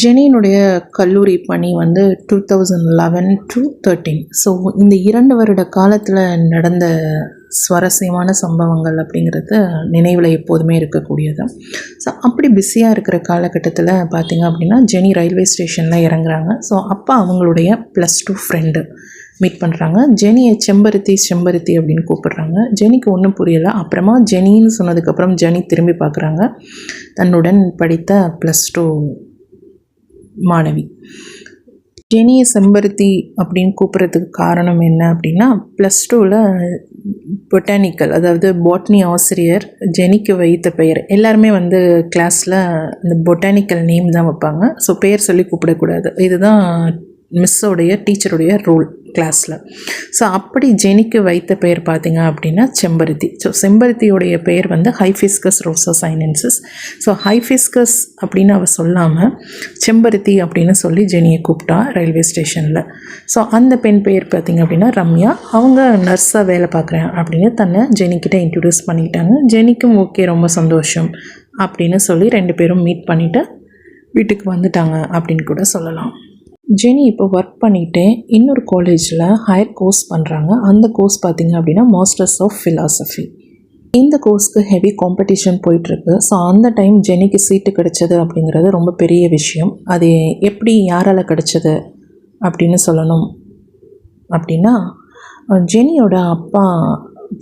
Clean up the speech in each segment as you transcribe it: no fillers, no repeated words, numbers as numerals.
ஜெனியினுடைய கல்லூரி பணி வந்து 2011 to 13. ஸோ இந்த 2 வருட காலத்தில் நடந்த சுவாரஸ்யமான சம்பவங்கள் அப்படிங்கிறது நினைவில் எப்போதுமே இருக்கக்கூடியது. ஸோ அப்படி பிஸியாக இருக்கிற காலகட்டத்தில் பார்த்திங்க அப்படின்னா ஜெனி ரயில்வே ஸ்டேஷனில் இறங்குறாங்க. ஸோ அப்போ அவங்களுடைய +2 ஃப்ரெண்டு மீட் பண்ணுறாங்க. ஜெனியை செம்பருத்தி அப்படின்னு கூப்பிடுறாங்க. ஜெனிக்கு ஒன்றும் புரியலை. அப்புறமா ஜெனின்னு சொன்னதுக்கப்புறம் ஜெனி திரும்பி பார்க்குறாங்க. தன்னுடன் படித்த +2 மாணவி. ஜெனியை செம்பருத்தி அப்படின்னு கூப்பிட்றதுக்கு காரணம் என்ன அப்படின்னா, +2ல் பொட்டானிக்கல், அதாவது பாட்னி ஆசிரியர் ஜெனிக்கு வைத்த பெயர். எல்லாருமே வந்து கிளாஸில் இந்த பொட்டானிக்கல் நேம் தான் வைப்பாங்க. ஸோ பெயர் சொல்லி கூப்பிடக்கூடாது. இதுதான் மிஸ்ஸோடைய டீச்சருடைய ரூல் கிளாஸில். ஸோ அப்படி ஜெனிக்கு வைத்த பெயர் பார்த்திங்க அப்படின்னா செம்பருத்தி. ஸோ செம்பருத்தியோடைய பெயர் வந்து ஹைபிஸ்கஸ் ரோசா சைனென்சிஸ். ஸோ ஹைபிஸ்கஸ் அப்படின்னு அவள் சொல்லாமல் செம்பருத்தி அப்படின்னு சொல்லி ஜெனியை கூப்பிட்டா ரயில்வே ஸ்டேஷனில். ஸோ அந்த பெண் பெயர் பார்த்திங்க அப்படின்னா ரம்யா. அவங்க நர்ஸாக வேலை பார்க்குறேன் அப்படின்னு தன்னை ஜெனிக்கிட்ட இன்ட்ரடியூஸ் பண்ணிக்கிட்டாங்க. ஜெனிக்கும் ஓகே, ரொம்ப சந்தோஷம் அப்படின்னு சொல்லி 2 பேரும் மீட் பண்ணிவிட்டு வீட்டுக்கு வந்துட்டாங்க அப்படின்னு கூட சொல்லலாம். ஜெனி இப்போ ஒர்க் பண்ணிகிட்டே இன்னொரு காலேஜில் ஹையர் கோர்ஸ் பண்ணுறாங்க. அந்த கோர்ஸ் பார்த்திங்க அப்படின்னா மாஸ்டர்ஸ் ஆஃப் ஃபிலாசபி. இந்த கோர்ஸ்க்கு ஹெவி காம்படிஷன் போயிட்டுருக்கு. ஸோ அந்த டைம் ஜெனிக்கு சீட்டு கிடச்சது அப்படிங்கிறது ரொம்ப பெரிய விஷயம். அது எப்படி, யாரால் கிடச்சது அப்படின்னு சொல்லணும் அப்படின்னா, ஜெனியோட அப்பா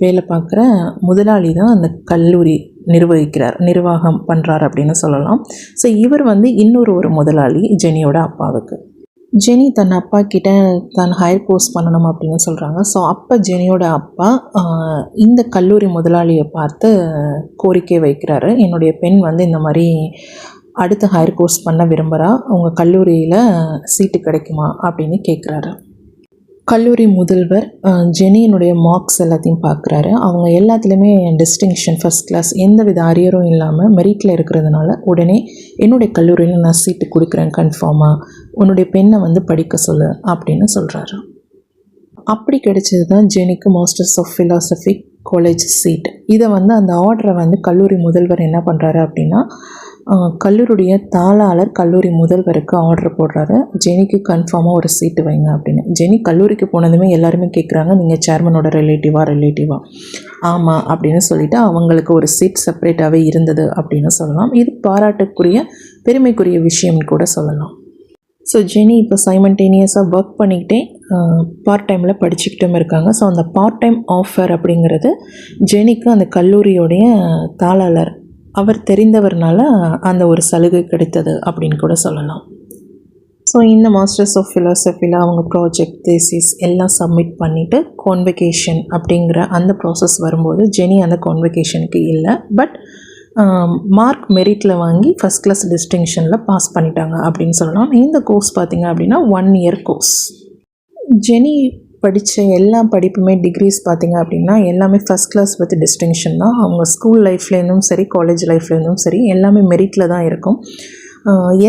வேலை பார்க்குற முதலாளி தான் அந்த கல்லூரி நிர்வாகம் பண்ணுறார் அப்படின்னு சொல்லலாம். ஸோ இவர் வந்து இன்னொரு முதலாளி ஜெனியோட அப்பாவுக்கு. ஜெனி தன் அப்பா கிட்ட தான் ஹையர் கோர்ஸ் பண்ணணும் அப்படின்னு சொல்கிறாங்க. ஸோ அப்போ ஜெனியோட அப்பா இந்த கல்லூரி முதலாளியை பார்த்து கோரிக்கை வைக்கிறாரு. என்னுடைய பெண் வந்து இந்த மாதிரி அடுத்த ஹையர் கோர்ஸ் பண்ண விரும்புகிறா, உங்கள் கல்லூரியில் சீட்டு கிடைக்குமா அப்படின்னு கேட்குறாரு. கல்லூரி முதல்வர் ஜெனியினுடைய மார்க்ஸ் எல்லாத்தையும் பார்க்குறாரு. அவங்க எல்லாத்துலேயுமே டிஸ்டிங்ஷன், ஃபஸ்ட் கிளாஸ், எந்த வித அரியரும் இல்லாமல் மெரிட்டில் இருக்கிறதுனால உடனே என்னுடைய கல்லூரியில் நான் சீட்டு கொடுக்குறேன் கன்ஃபார்மாக, உன்னுடைய பெண்ணை வந்து படிக்க சொல்லு அப்படின்னு சொல்கிறாரு. அப்படி கிடைச்சது தான் ஜெனிக்கு masters of philosophy college seat. இதை வந்து அந்த ஆர்டரை வந்து கல்லூரி முதல்வர் என்ன பண்ணுறாரு அப்படின்னா, கல்லூரியுடைய தாளாளர் கல்லூரி முதல்வருக்கு ஆர்டர் போடுறாரு, ஜெனிக்கு கன்ஃபார்மாக ஒரு சீட்டு வைங்க அப்படின்னு. ஜெனி கல்லூரிக்கு போனதுமே எல்லாருமே கேட்குறாங்க, நீங்கள் சேர்மனோட ரிலேட்டிவா? ஆமாம் அப்படின்னு சொல்லிவிட்டு அவங்களுக்கு ஒரு சீட் செப்பரேட்டாகவே இருந்தது அப்படின்னு சொல்லலாம். இது பாராட்டுக்குரிய பெருமைக்குரிய விஷயம்னு கூட சொல்லலாம். ஸோ ஜெனி இப்போ சைமல்டேனியஸாக ஒர்க் பண்ணிக்கிட்டே பார்ட் டைமில் படிச்சுக்கிட்டும் இருக்காங்க. ஸோ அந்த பார்ட் டைம் ஆஃபர் அப்படிங்கிறது ஜெனிக்கு அந்த கல்லூரியோடைய தாளாளர் அவர் தெரிந்தவர்னால அந்த ஒரு சலுகை கிடைத்தது அப்படின்னு கூட சொல்லலாம். ஸோ இந்த மாஸ்டர்ஸ் ஆஃப் ஃபிலாசபியில் அவங்க ப்ராஜெக்ட், தேசிஸ் எல்லாம் சப்மிட் பண்ணிவிட்டு கான்வெகேஷன் அப்படிங்கிற அந்த ப்ராசஸ் வரும்போது ஜெனி அந்த கான்வெகேஷனுக்கு இல்லை. பட் மார்க் மெரிட்டில் வாங்கி ஃபஸ்ட் கிளாஸ் டிஸ்டிங்ஷனில் பாஸ் பண்ணிட்டாங்க அப்படின்னு சொல்லலாம். இந்த கோர்ஸ் பார்த்திங்க அப்படின்னா 1 இயர் கோர்ஸ். ஜெனி படித்த எல்லா படிப்புமே, டிகிரிஸ் பார்த்திங்க அப்படின்னா எல்லாமே ஃபஸ்ட் கிளாஸ் வித் டிஸ்டிங்ஷன் தான். அவங்க ஸ்கூல் லைஃப்லேருந்தும் சரி, காலேஜ் லைஃப்லேருந்தும் சரி, எல்லாமே மெரிட்டில் தான் இருக்கும்.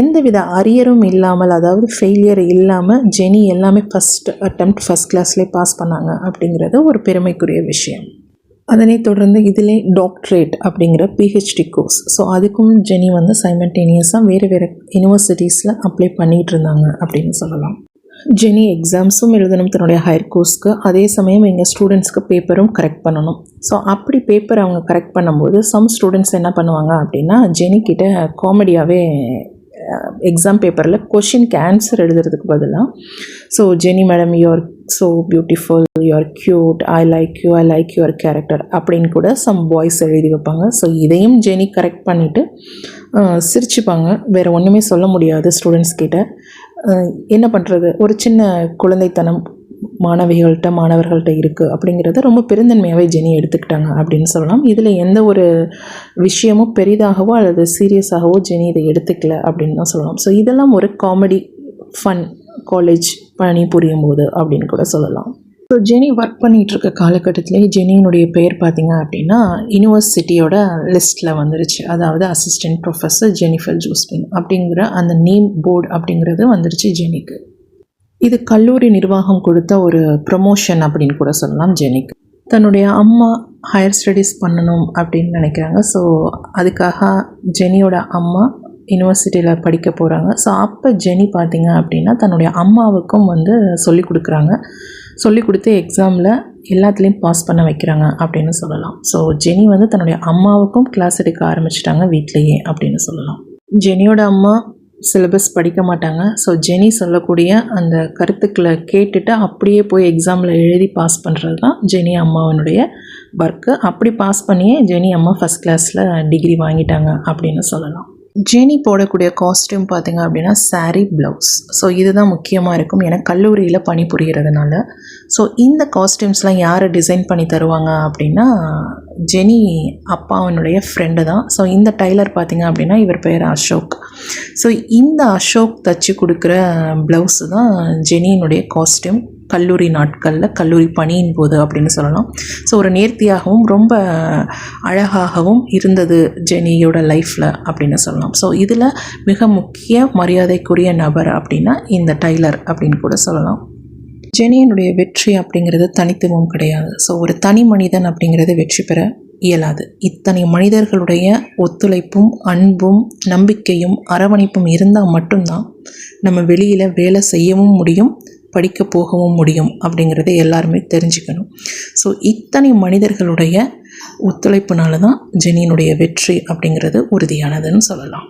எந்த வித அரியரும் இல்லாமல், அதாவது ஃபெயிலியர் இல்லாமல் ஜெனி எல்லாமே ஃபஸ்ட் அட்டெம்ப்ட் ஃபஸ்ட் கிளாஸ்லேயே பாஸ் பண்ணாங்க அப்படிங்கிறது ஒரு பெருமைக்குரிய விஷயம். அதனை தொடர்ந்து இதிலே டாக்டரேட் அப்படிங்கிற PhD கோர்ஸ். ஸோ அதுக்கும் ஜெனி வந்து சைமல்டேனியஸாக வேறு யூனிவர்சிட்டிஸில் அப்ளை பண்ணிகிட்டு இருந்தாங்க அப்படின்னு சொல்லலாம். ஜெனி எக்ஸாம்ஸும் எழுதணும் தன்னுடைய ஹையர் கோர்ஸ்க்கு, அதே சமயம் எங்கள் ஸ்டூடெண்ட்ஸ்க்கு பேப்பரும் கரெக்ட் பண்ணணும். ஸோ அப்படி பேப்பர் அவங்க கரெக்ட் பண்ணும்போது சம் ஸ்டூடெண்ட்ஸ் என்ன பண்ணுவாங்க அப்படின்னா, ஜெனிக்கிட்ட காமெடியாகவே எக்ஸாம் பேப்பரில் கொஷினுக்கு ஆன்சர் எழுதுறதுக்கு பதிலாக, so Jenny madam, you are so beautiful, you are cute, I like your character அப்படின்னு கூட சம் பாய்ஸ் எழுதி வைப்பாங்க. ஸோ இதையும் ஜெனி கரெக்ட் பண்ணிவிட்டு சிரிச்சுப்பாங்க. வேறு ஒன்றுமே சொல்ல முடியாது ஸ்டூடெண்ட்ஸ் கிட்ட. என்ன பண்ணுறது, ஒரு சின்ன குழந்தைத்தனம் மாணவர்கள்ட்ட இருக்குது அப்படிங்கிறத ரொம்ப பெருந்தன்மையாகவே ஜெனி எடுத்துக்கிட்டாங்க அப்படின்னு சொல்லலாம். இதில் எந்த ஒரு விஷயமும் பெரிதாகவோ அல்லது சீரியஸாகவோ ஜெனி இதை எடுத்துக்கல அப்படின்னு தான் சொல்லலாம். ஸோ இதெல்லாம் ஒரு காமெடி ஃபன் காலேஜ் பணி புரியும் போது அப்படின்னு கூட சொல்லலாம். ஸோ ஜெனி ஒர்க் பண்ணிகிட்ருக்க காலகட்டத்திலே ஜெனியினுடைய பெயர் பார்த்திங்க அப்படின்னா யூனிவர்சிட்டியோட லிஸ்ட்டில் வந்துருச்சு. அதாவது அசிஸ்டன்ட் ப்ரொஃபஸர் ஜெனிஃபர் ஜோஸ்பின் அப்படிங்கிற அந்த நேம் போர்டு அப்படிங்கிறது வந்துருச்சு ஜெனிக்கு. இது கல்லூரி நிர்வாகம் கொடுத்த ஒரு ப்ரமோஷன் அப்படின்னு கூட சொல்லலாம் ஜெனிக்கு. தன்னுடைய அம்மா ஹையர் ஸ்டடீஸ் பண்ணணும் அப்படின்னு நினைக்கிறாங்க. ஸோ அதுக்காக ஜெனியோட அம்மா யூனிவர்சிட்டியில் படிக்க போகிறாங்க. ஸோ அப்போ ஜெனி பார்த்திங்க அப்படின்னா தன்னுடைய அம்மாவுக்கும் வந்து சொல்லிக் கொடுக்குறாங்க. சொல்லிக் கொடுத்து எக்ஸாமில் எல்லாத்துலேயும் பாஸ் பண்ண வைக்கிறாங்க அப்படின்னு சொல்லலாம். ஸோ ஜெனி வந்து தன்னுடைய அம்மாவுக்கும் கிளாஸ் எடுக்க ஆரம்பிச்சிட்டாங்க வீட்லேயே அப்படின்னு சொல்லலாம். ஜெனியோட அம்மா சிலபஸ் படிக்க மாட்டாங்க. ஸோ ஜெனி சொல்லக்கூடிய அந்த கருத்துக்களை கேட்டுட்டு அப்படியே போய் எக்ஸாமில் எழுதி பாஸ் பண்ணுறது தான் ஜெனி அம்மாவனுடைய ஒர்க்கு. அப்படி பாஸ் பண்ணியே ஜெனி அம்மா ஃபஸ்ட் கிளாஸில் டிகிரி வாங்கிட்டாங்க அப்படின்னு சொல்லலாம். ஜெனி போடக்கூடிய காஸ்டியூம் பார்த்திங்க அப்படின்னா சாரீ, ப்ளவுஸ். ஸோ இதுதான் முக்கியமாக இருக்கும், ஏன்னா கல்லூரியில் பணிபுரியறதுனால. ஸோ இந்த காஸ்டியூம்ஸ்லாம் யார் டிசைன் பண்ணி தருவாங்க அப்படின்னா ஜெனி அப்பாவனுடைய ஃப்ரெண்டு தான். ஸோ இந்த டைலர் பார்த்திங்க அப்படின்னா இவர் பேர் அசோக். ஸோ இந்த அசோக் தச்சு கொடுக்குற ப்ளவுஸு தான் ஜெனியினுடைய காஸ்டியூம் கல்லூரி நாட்களில், கல்லூரி பணியின் போது அப்படின்னு சொல்லலாம். ஸோ ஒரு நேர்த்தியாகவும் ரொம்ப அழகாகவும் இருந்தது ஜெனியோட லைஃப்பில் அப்படின்னு சொல்லலாம். ஸோ இதில் மிக முக்கிய மரியாதைக்குரிய நபர் அப்படின்னா இந்த டைலர் அப்படின்னு கூட சொல்லலாம். ஜெனியினுடைய வெற்றி அப்படிங்கிறது தனித்துவம் கிடையாது. ஸோ ஒரு தனி மனிதன் அப்படிங்கிறது வெற்றி பெற இயலாது. இத்தனை மனிதர்களுடைய ஒத்துழைப்பும் அன்பும் நம்பிக்கையும் அரவணைப்பும் இருந்தால் மட்டும்தான் நம்ம வெளியில் வேலை செய்யவும் முடியும், படிக்க போகவும் முடியும் அப்படிங்கிறத எல்லாருமே தெரிஞ்சுக்கணும். ஸோ இத்தனை மனிதர்களுடைய ஒத்துழைப்புனால தான் ஜெனியினுடைய வெற்றி அப்படிங்கிறது உறுதியானதுன்னு சொல்லலாம்.